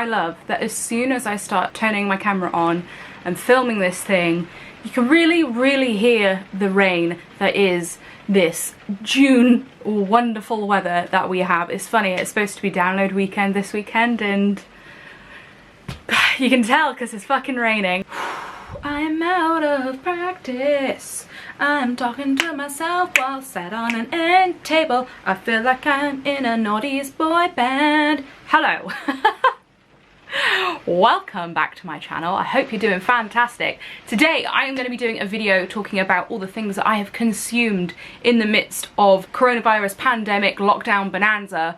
I love that as soon as I start turning my camera on and filming this thing, you can really hear the rain that is this June wonderful weather that we have. It's funny, it's supposed to be download weekend this weekend and you can tell because it's fucking raining. I'm out of practice. I'm talking to myself while sat on an end table. I feel like I'm in a naughtiest boy band. Hello. Welcome back to my channel. I hope you're doing fantastic. Today I am going to be doing a video talking about all the things that I have consumed in the midst of coronavirus pandemic lockdown bonanza.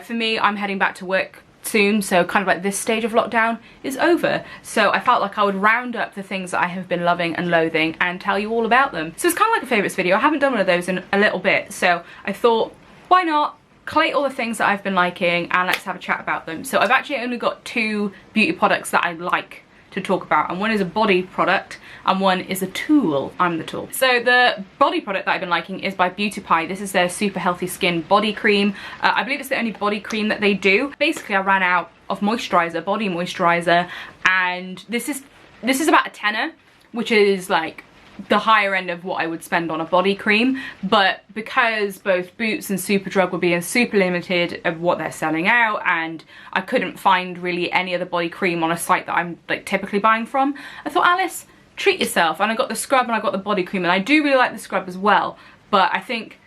For me, I'm heading back to work soon, so kind of like this stage of lockdown is over, so I felt like I would round up the things that I have been loving and loathing and tell you all about them. So it's kind of like a favourites video. I haven't done one of those in a little bit, so I thought, why not collate all the things that I've been liking and let's have a chat about them. So I've actually only got two beauty products that I like to talk about, and one is a body product and one is a tool. I'm the tool. So the body product that I've been liking is by Beauty Pie. This is their super healthy skin body cream. I believe it's the only body cream that they do. Basically I ran out of moisturizer, body moisturizer, and this is about a tenner, which is like the higher end of what I would spend on a body cream, but because both Boots and Superdrug were being super limited of what they're selling out and I couldn't find really any other body cream on a site that I'm like typically buying from, I thought, Alice, treat yourself. And I got the scrub and I got the body cream, and I do really like the scrub as well, but I think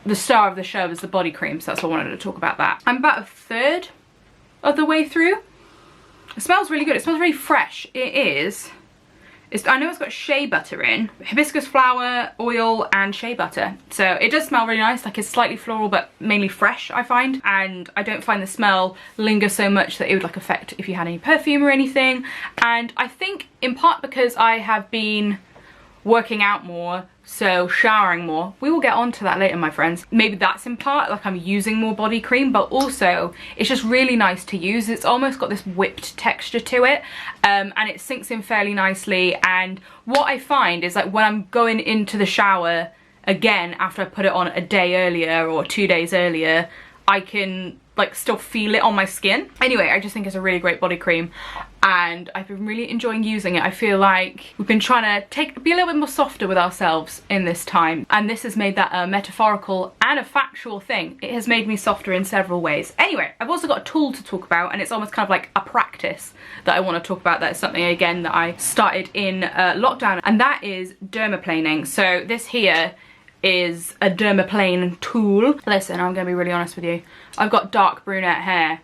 the star of the show is the body cream, so that's why I wanted to talk about that. I'm about a third of the way through. It smells really good. It smells really fresh. It is. I know it's got shea butter in, hibiscus flower, oil and shea butter. So it does smell really nice, like it's slightly floral but mainly fresh, I find. And I don't find the smell linger so much that it would like affect if you had any perfume or anything. And I think in part because I have been working out more, so showering more. We will get on to that later, my friends. Maybe that's in part, like I'm using more body cream, but also it's just really nice to use. It's almost got this whipped texture to it, and it sinks in fairly nicely. And what I find is like when I'm going into the shower again after I put it on a day earlier or 2 days earlier, I can like still feel it on my skin. Anyway, I just think it's a really great body cream and I've been really enjoying using it. I feel like we've been trying to be a little bit more softer with ourselves in this time, and this has made that a metaphorical and a factual thing. It has made me softer in several ways. Anyway, I've also got a tool to talk about, and it's almost kind of like a practice that I want to talk about. That is something again that I started in lockdown, and that is dermaplaning. So this here is a dermaplane tool. Listen, I'm gonna be really honest with you. I've got dark brunette hair.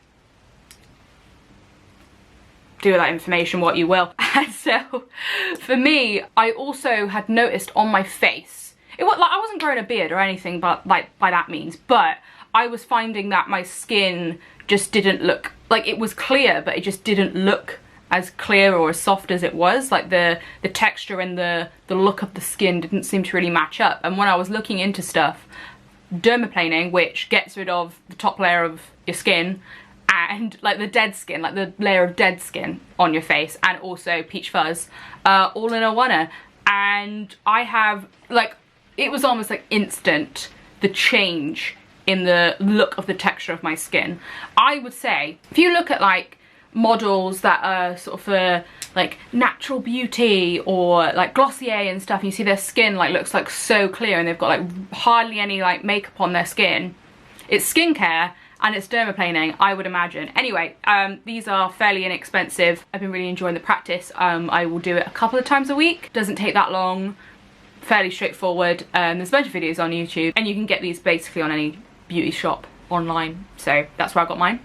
Do with that information what you will. And so for me, I also had noticed on my face, it was like I wasn't growing a beard or anything, but like by that means, but I was finding that my skin just didn't look like, it was clear, but it just didn't look as clear or as soft as it was. Like the texture and the look of the skin didn't seem to really match up. And when I was looking into stuff, dermaplaning, which gets rid of the top layer of your skin and like the dead skin, like the layer of dead skin on your face, and also peach fuzz, all in a oneer. And I have like, it was almost like instant, the change in the look of the texture of my skin. I would say if you look at like models that are sort of for like natural beauty or like Glossier and stuff, and you see their skin like looks like so clear and they've got like hardly any like makeup on their skin. It's skincare and it's dermaplaning, I would imagine. Anyway, these are fairly inexpensive. I've been really enjoying the practice. I will do it a couple of times a week. Doesn't take that long, fairly straightforward. There's a bunch of videos on YouTube and you can get these basically on any beauty shop online, so that's where I got mine.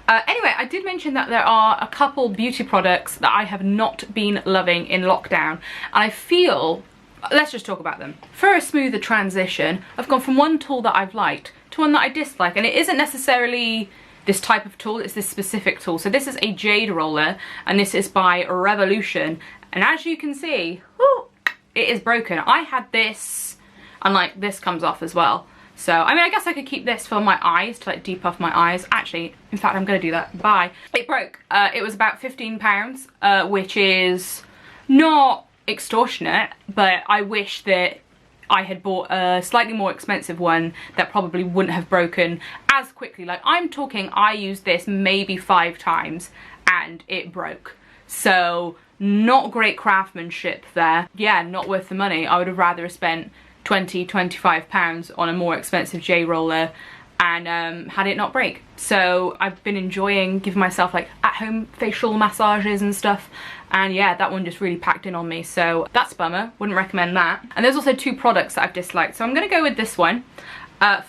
Anyway, I did mention that there are a couple beauty products that I have not been loving in lockdown, and I feel, let's just talk about them. For a smoother transition, I've gone from one tool that I've liked to one that I dislike, and it isn't necessarily this type of tool, it's this specific tool. So this is a jade roller, and this is by Revolution, and as you can see, whoo, it is broken. I had this, and like this comes off as well. So, I mean, I guess I could keep this for my eyes, to like depuff my eyes. Actually, in fact, I'm gonna do that. Bye. It broke. It was about £15, which is not extortionate, but I wish that I had bought a slightly more expensive one that probably wouldn't have broken as quickly. Like, I'm talking, I used this maybe 5 times and it broke. So not great craftsmanship there. Yeah, not worth the money. I would have rather have spent 20, 25 pounds on a more expensive J roller and had it not break. So I've been enjoying giving myself like at-home facial massages and stuff, and yeah, that one just really packed in on me, so that's a bummer. Wouldn't recommend that. And there's also 2 products that I've disliked, so I'm gonna go with this one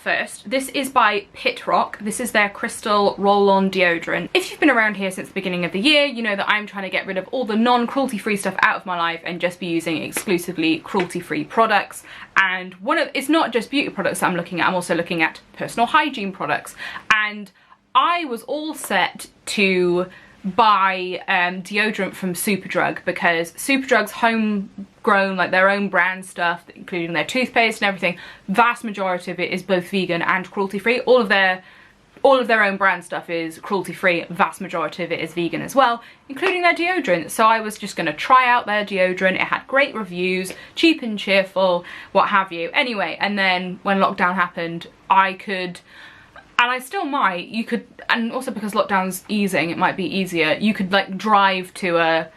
first. This is by Pit Rock. This is their Crystal Roll-On Deodorant. If you've been around here since the beginning of the year, you know that I'm trying to get rid of all the non-cruelty-free stuff out of my life and just be using exclusively cruelty-free products. And it's not just beauty products that I'm looking at, I'm also looking at personal hygiene products. And I was all set to buy deodorant from Superdrug, because Superdrug's homegrown, like their own brand stuff, including their toothpaste and everything, vast majority of it is both vegan and cruelty free. All of their own brand stuff is cruelty free, vast majority of it is vegan as well, including their deodorant. So I was just going to try out their deodorant. It had great reviews, cheap and cheerful, what have you. Anyway, and then when lockdown happened, I could, and I still might, you could, and also because lockdown's easing, it might be easier, you could like drive to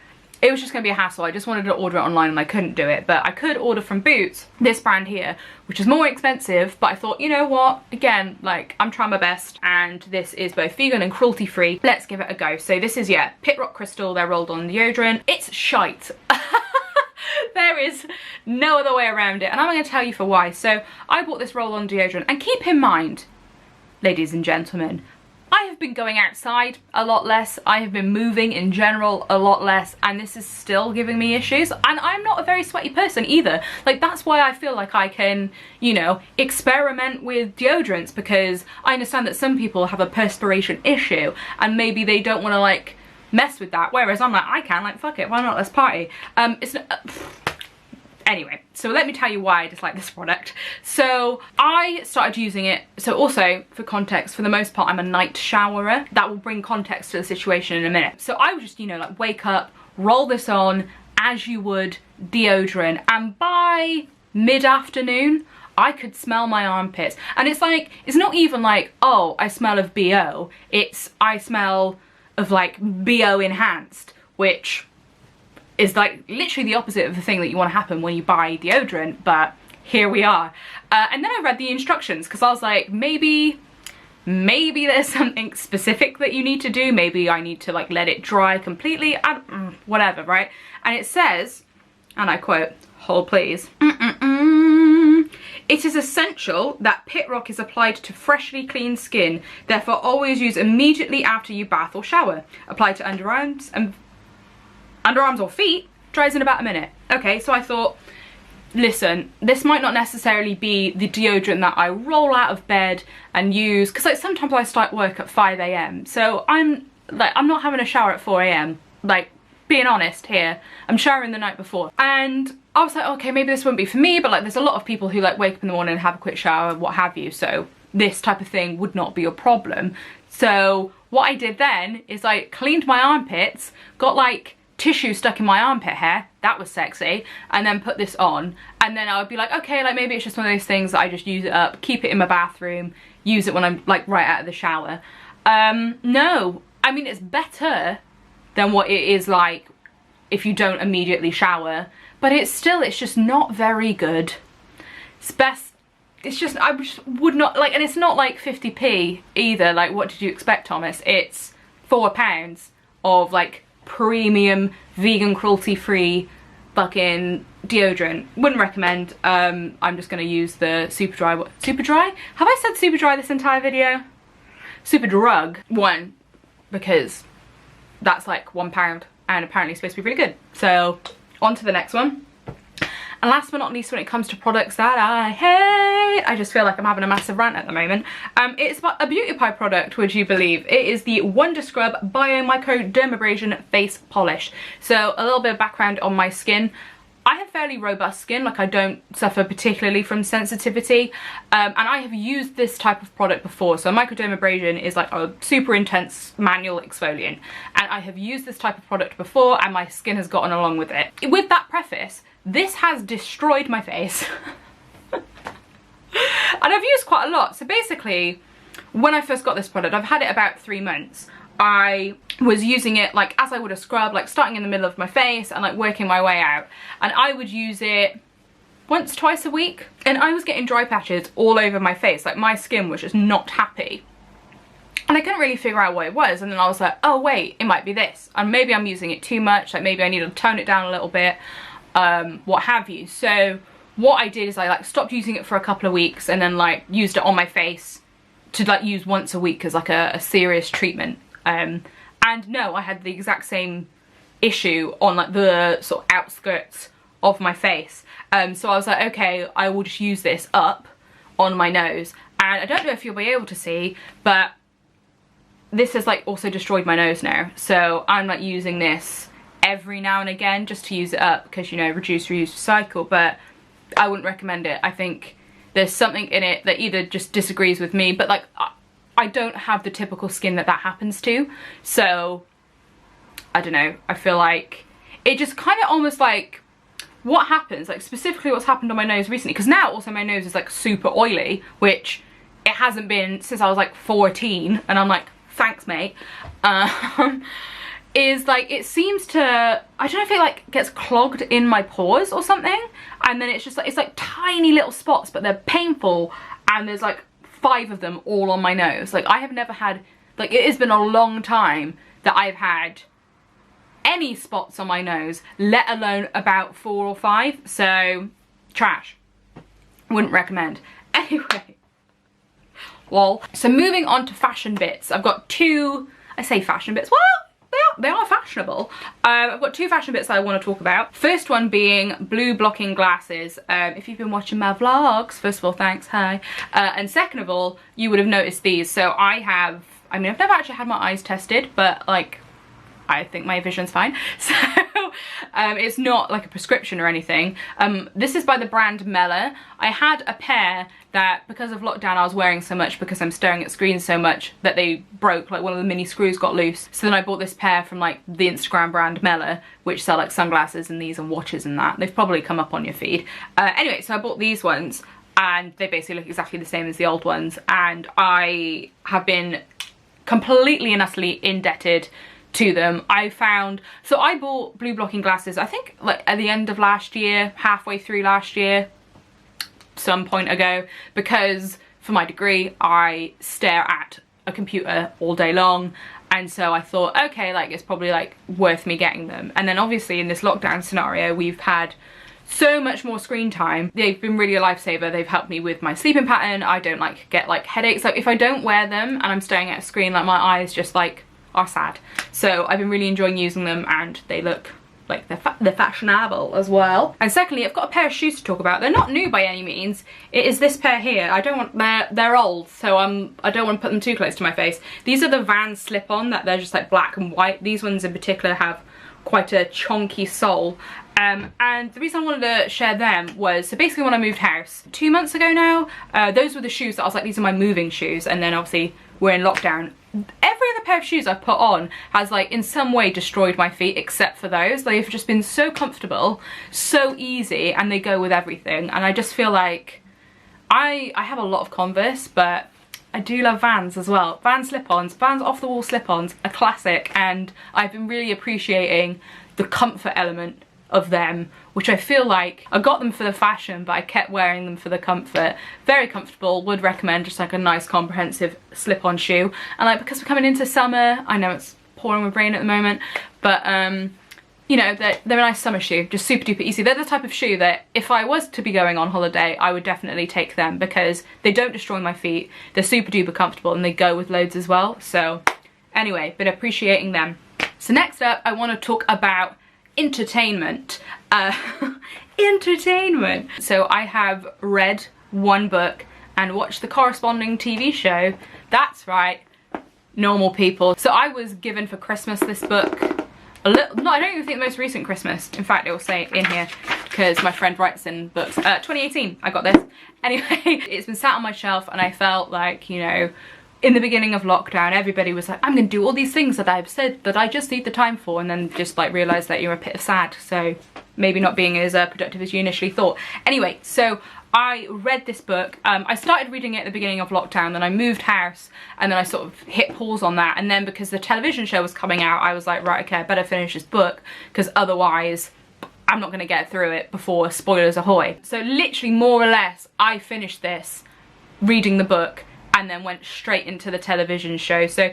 it was just gonna be a hassle. I just wanted to order it online and I couldn't do it, but I could order from Boots, this brand here, which is more expensive, but I thought, you know what, again, like, I'm trying my best, and this is both vegan and cruelty free, let's give it a go. So this is, yeah, Pit Rock Crystal, their rolled-on deodorant. It's shite. There is no other way around it, and I'm gonna tell you for why. So I bought this roll-on deodorant, and keep in mind, ladies and gentlemen, I have been going outside a lot less, I have been moving in general a lot less, and this is still giving me issues. And I'm not a very sweaty person either. Like, that's why I feel like I can, you know, experiment with deodorants, because I understand that some people have a perspiration issue and maybe they don't want to like mess with that, whereas I'm like, I can, like, fuck it, why not, let's party. Anyway, so let me tell you why I dislike this product. So I started using it, so also for context, for the most part I'm a night showerer. That will bring context to the situation in a minute. So I would just, you know, like wake up, roll this on as you would deodorant, and by mid-afternoon I could smell my armpits. And it's like, it's not even like, oh, I smell of BO, it's I smell of like BO enhanced, which is like literally the opposite of the thing that you want to happen when you buy deodorant, but here we are. And then I read the instructions, because I was like, maybe there's something specific that you need to do, maybe I need to like let it dry completely, whatever, right? And it says, and I quote, hold please, it is essential that Pit Rock is applied to freshly clean skin, therefore always use immediately after you bath or shower. Apply to underarms or feet, dries in about a minute. Okay, so I thought, listen, this might not necessarily be the deodorant that I roll out of bed and use, because like sometimes I start work at 5 AM, so I'm not having a shower at 4 AM, like, being honest here, I'm showering the night before. And I was like, okay, maybe this wouldn't be for me, but like there's a lot of people who like wake up in the morning and have a quick shower, what have you, so this type of thing would not be a problem. So what I did then is I cleaned my armpits, got like tissue stuck in my armpit hair, that was sexy, and then put this on, and then I would be like, okay, like maybe it's just one of those things that I just use it up, keep it in my bathroom, use it when I'm like right out of the shower. No, I mean, it's better than what it is like if you don't immediately shower, but it's just not very good. It's best, it's just, I just would not, like, and it's not like 50p either, like what did you expect, Thomas? It's £4 of like premium vegan cruelty free fucking deodorant. Wouldn't recommend. I'm just gonna use the Superdry. Superdry? Have I said Superdry this entire video? Superdrug one, because that's like £1 and apparently it's supposed to be really good. So on to the next one. And last but not least, when it comes to products that I hate, I just feel like I'm having a massive rant at the moment. It's a beauty pie product, would you believe? It is the Wonder Scrub Bio Micro Dermabrasion Face Polish. So a little bit of background on my skin. I have fairly robust skin, like I don't suffer particularly from sensitivity, and I have used this type of product before. So microdermabrasion is like a super intense manual exfoliant, and I have used this type of product before and my skin has gotten along with it. With that preface, this has destroyed my face. And I've used quite a lot. So basically, when I first got this product, I've had it about 3 months. I was using it like as I would a scrub, like starting in the middle of my face and like working my way out. And I would use it once, twice a week. And I was getting dry patches all over my face. Like my skin was just not happy. And I couldn't really figure out what it was. And then I was like, oh wait, it might be this. And maybe I'm using it too much. Like maybe I need to tone it down a little bit, what have you. So what I did is I like stopped using it for a couple of weeks and then like used it on my face to like use once a week as like a serious treatment. And no, I had the exact same issue on like the sort of outskirts of my face. So I was like, okay, I will just use this up on my nose. And I don't know if you'll be able to see, but this has like also destroyed my nose now. So I'm like using this every now and again just to use it up because, you know, reduce, reuse, recycle. But I wouldn't recommend it. I think there's something in it that either just disagrees with me, but like I don't have the typical skin that happens to. So I don't know, I feel like it just kind of almost like what happens, like specifically what's happened on my nose recently, because now also my nose is like super oily, which it hasn't been since I was like 14, and I'm like, thanks mate. Is like it seems to, I don't know if it like gets clogged in my pores or something, and then it's just like, it's like tiny little spots, but they're painful, and there's like 5 of them all on my nose. Like I have never had, like it has been a long time that I've had any spots on my nose, let alone about 4 or 5. So trash, wouldn't recommend. Anyway, lol. So moving on to fashion bits, I've got 2, I say fashion bits, well they are fashionable. I've got 2 fashion bits that I want to talk about. First one being blue blocking glasses. If you've been watching my vlogs, first of all, thanks, hi. And second of all, you would have noticed these. So I mean, I've never actually had my eyes tested, but like, I think my vision's fine. So it's not like a prescription or anything. This is by the brand Meller. I had a pair that because of lockdown I was wearing so much because I'm staring at screens so much that they broke, like one of the mini screws got loose. So then I bought this pair from like the Instagram brand Meller, which sell like sunglasses and these and watches and that. They've probably come up on your feed. Anyway, so I bought these ones and they basically look exactly the same as the old ones. And I have been completely and utterly indebted to them. I bought blue blocking glasses, I think like at the end of last year, halfway through last year, some point ago, because for my degree I stare at a computer all day long, and so I thought, okay, like it's probably like worth me getting them. And then obviously in this lockdown scenario we've had so much more screen time. They've been really a lifesaver. They've helped me with my sleeping pattern. I don't like get like headaches. Like if I don't wear them and I'm staring at a screen, like my eyes just like are sad. So I've been really enjoying using them, and they look like they're fashionable as well. And secondly, I've got a pair of shoes to talk about. They're not new by any means. It is this pair here. I don't want, they're old, so I don't want to put them too close to my face. These are the Vans Slip-On, that they're just like black and white. These ones in particular have quite a chonky sole. And the reason I wanted to share them was, so basically when I moved house 2 months ago now, those were the shoes that I was like, these are my moving shoes. And then obviously we're in lockdown. Every other pair of shoes I've put on has like in some way destroyed my feet, except for those. They've just been so comfortable, so easy, and they go with everything. And I just feel like I have a lot of Converse, but I do love Vans as well. Vans slip-ons, Vans off-the-wall slip-ons, a classic, and I've been really appreciating the comfort element of them, which I feel like I got them for the fashion, but I kept wearing them for the comfort. Very comfortable, would recommend just like a nice comprehensive slip-on shoe. And like, because we're coming into summer, I know it's pouring with rain at the moment, but you know, they're a nice summer shoe, just super duper easy. They're the type of shoe that if I was to be going on holiday, I would definitely take them because they don't destroy my feet, they're super duper comfortable, and they go with loads as well. So anyway, been appreciating them. So next up, I want to talk about entertainment. Entertainment. So I have read one book and watched the corresponding TV show. That's right, Normal People. So I was given for Christmas this book a little, no, I don't even think the most recent Christmas. In fact, it will say in here because my friend writes in books. 2018, I got this. Anyway, it's been sat on my shelf and I felt like, you know, in the beginning of lockdown, everybody was like, I'm gonna do all these things that I've said that I just need the time for, and then just like realised that you're a bit of sad, so maybe not being as productive as you initially thought. Anyway, so I read this book. I started reading it at the beginning of lockdown, then I moved house, and then I sort of hit pause on that, and then because the television show was coming out, I was like, right, okay, I better finish this book, because otherwise I'm not going to get through it before spoilers ahoy. So literally, more or less, I finished this reading the book and then went straight into the television show. So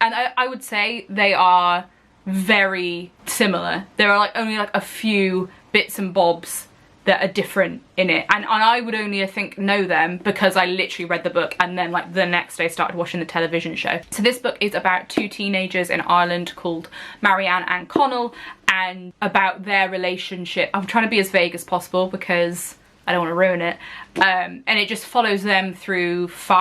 I would say they are very similar. There are like only like a few bits and bobs that are different in it, and I would only, I think, know them because I literally read the book and then like the next day started watching the television show. So this book is about two teenagers in Ireland called Marianne and Connell, and about their relationship. I'm trying to be as vague as possible because I don't want to ruin it, and it just follows them through 4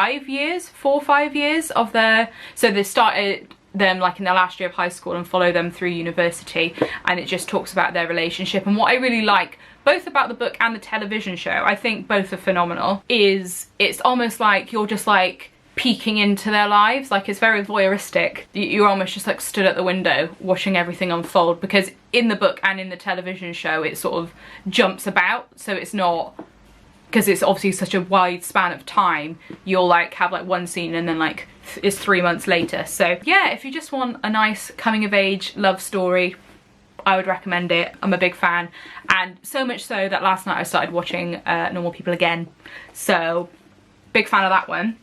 or 5 years of their, so they started them like in their last year of high school and follow them through university, and it just talks about their relationship. And what I really like both about the book and the television show, I think both are phenomenal, is it's almost like you're just like peeking into their lives. Like, it's very voyeuristic. You're almost just like stood at the window watching everything unfold, because in the book and in the television show it sort of jumps about, so it's not, because it's obviously such a wide span of time, you'll like have like one scene and then like it's 3 months later. So yeah, if you just want a nice coming of age love story, I would recommend it. I'm a big fan, and so much so that last night I started watching Normal People again, so big fan of that one.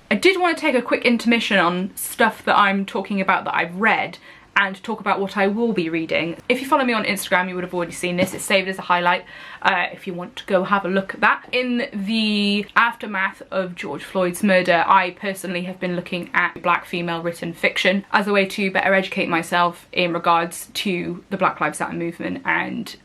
I did want to take a quick intermission on stuff that I'm talking about that I've read, and talk about what I will be reading. If you follow me on Instagram, you would have already seen this. It's saved as a highlight if you want to go have a look at that. In the aftermath of George Floyd's murder, I personally have been looking at black female written fiction as a way to better educate myself in regards to the Black Lives Matter movement, and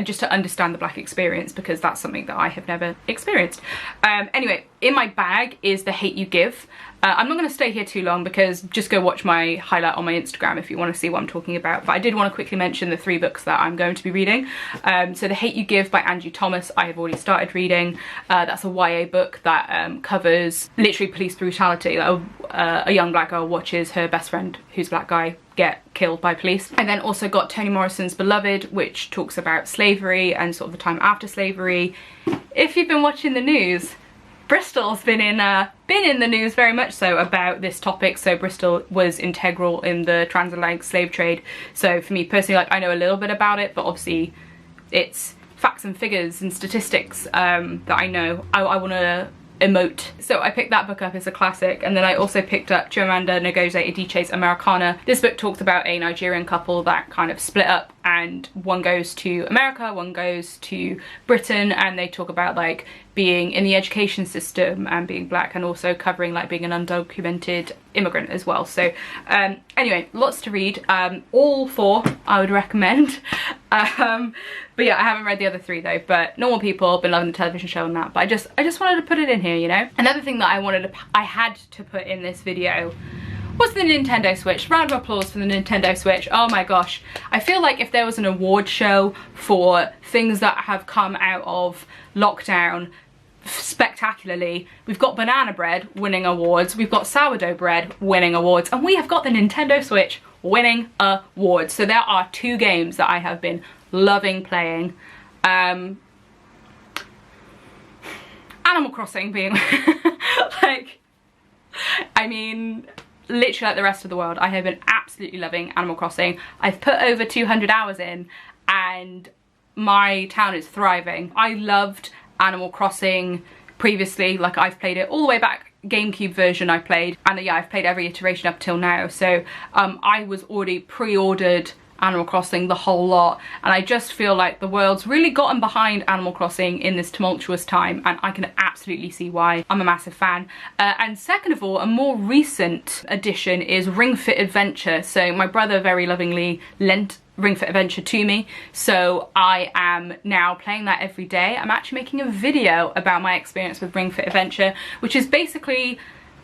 just to understand the black experience, because that's something that I have never experienced. Anyway, in my bag is The Hate You Give. I'm not going to stay here too long, because just go watch my highlight on my Instagram if you want to see what I'm talking about. But I did want to quickly mention the 3 books that I'm going to be reading. So The Hate You Give by Angie Thomas, I have already started reading. That's a YA book that covers literally police brutality. Like, a young black girl watches her best friend, who's a black guy, get killed by police. I then also got Toni Morrison's Beloved, which talks about slavery and sort of the time after slavery. If you've been watching the news, Bristol's been in the news very much so about this topic. So Bristol was integral in the transatlantic slave trade. So for me personally, like, I know a little bit about it, but obviously it's facts and figures and statistics that I know. I want to emote. So I picked that book up as a classic, and then I also picked up Chimimanda Ngozi Adichie's Americanah. This book talks about a Nigerian couple that kind of split up, and one goes to America, one goes to Britain, and they talk about like being in the education system and being black, and also covering like being an undocumented immigrant as well. So anyway, lots to read. All 4 I would recommend. But yeah, I haven't read the other 3 though. But Normal People, been loving the television show and that. But I just wanted to put it in here, you know. Another thing that I had to put in this video was the Nintendo Switch. Round of applause for the Nintendo Switch. Oh my gosh. I feel like if there was an award show for things that have come out of lockdown spectacularly, we've got banana bread winning awards, we've got sourdough bread winning awards, and we have got the Nintendo Switch winning awards. So there are 2 games that I have been loving playing. Animal Crossing being like, I mean, literally like the rest of the world, I have been absolutely loving Animal Crossing. I've put over 200 hours in, and my town is thriving. I loved Animal Crossing previously, like I've played it all the way back, GameCube version I played, and yeah, I've played every iteration up till now. So I was already pre-ordered Animal Crossing, the whole lot, and I just feel like the world's really gotten behind Animal Crossing in this tumultuous time, and I can absolutely see why. I'm a massive fan. And second of all, a more recent addition is Ring Fit Adventure. So my brother very lovingly lent Ring Fit Adventure to me, so I am now playing that every day. I'm actually making a video about my experience with Ring Fit Adventure, which is basically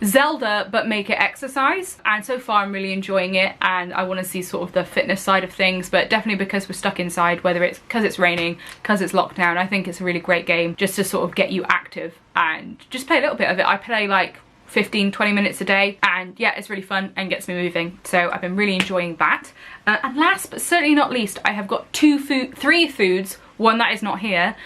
Zelda but make it exercise, and so far I'm really enjoying it, and I want to see sort of the fitness side of things, but definitely because we're stuck inside, whether it's because it's raining, because it's lockdown, I think it's a really great game just to sort of get you active and just play a little bit of it. I play like 15-20 minutes a day, and yeah, it's really fun and gets me moving, so I've been really enjoying that. And last but certainly not least, I have got 3 foods, one that is not here,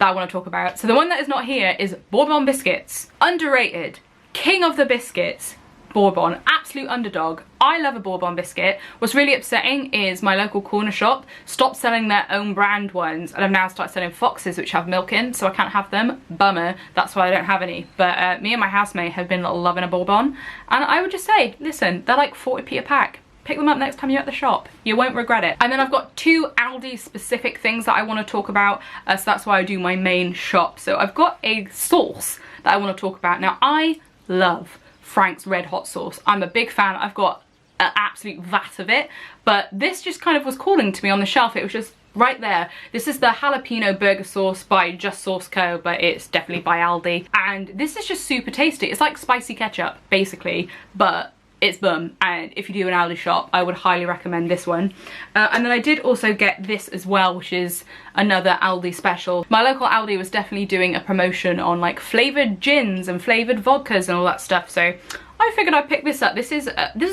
that I want to talk about. So the one that is not here is Bourbon biscuits. Underrated, king of the biscuits, Bourbon, absolute underdog. I love a Bourbon biscuit. What's really upsetting is my local corner shop stopped selling their own brand ones and have now started selling Foxes, which have milk in, so I can't have them. Bummer, that's why I don't have any. But me and my housemate have been loving a Bourbon, and I would just say, listen, they're like 40p a pack. Pick them up next time you're at the shop. You won't regret it. And then I've got 2 Aldi specific things that I want to talk about, so that's why I do my main shop. So I've got a sauce that I want to talk about. Now, I love Frank's Red Hot sauce. I'm a big fan. I've got an absolute vat of it, but this just kind of was calling to me on the shelf. It was just right there. This is the jalapeno burger sauce by Just Sauce Co, but it's definitely by Aldi, and this is just super tasty. It's like spicy ketchup basically, but it's bum, and if you do an Aldi shop, I would highly recommend this one. And then I did also get this as well, which is another Aldi special. My local Aldi was definitely doing a promotion on like flavoured gins and flavoured vodkas and all that stuff, so I figured I'd pick this up. This is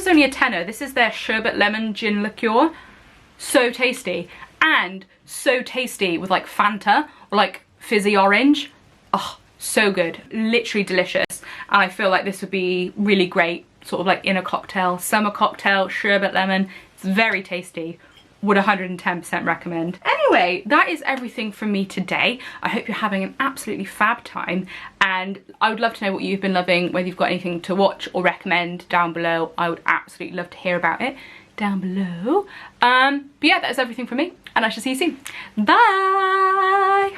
only a tenner. This is their Sherbet lemon gin liqueur. So tasty, and so tasty with like Fanta or like fizzy orange. Oh, so good, literally delicious. And I feel like this would be really great sort of like in a cocktail, summer cocktail, sherbet lemon. It's very tasty. Would 110% recommend. Anyway, that is everything from me today. I hope you're having an absolutely fab time, and I would love to know what you've been loving, whether you've got anything to watch or recommend down below. I would absolutely love to hear about it down below. But yeah, that is everything from me, and I shall see you soon. Bye!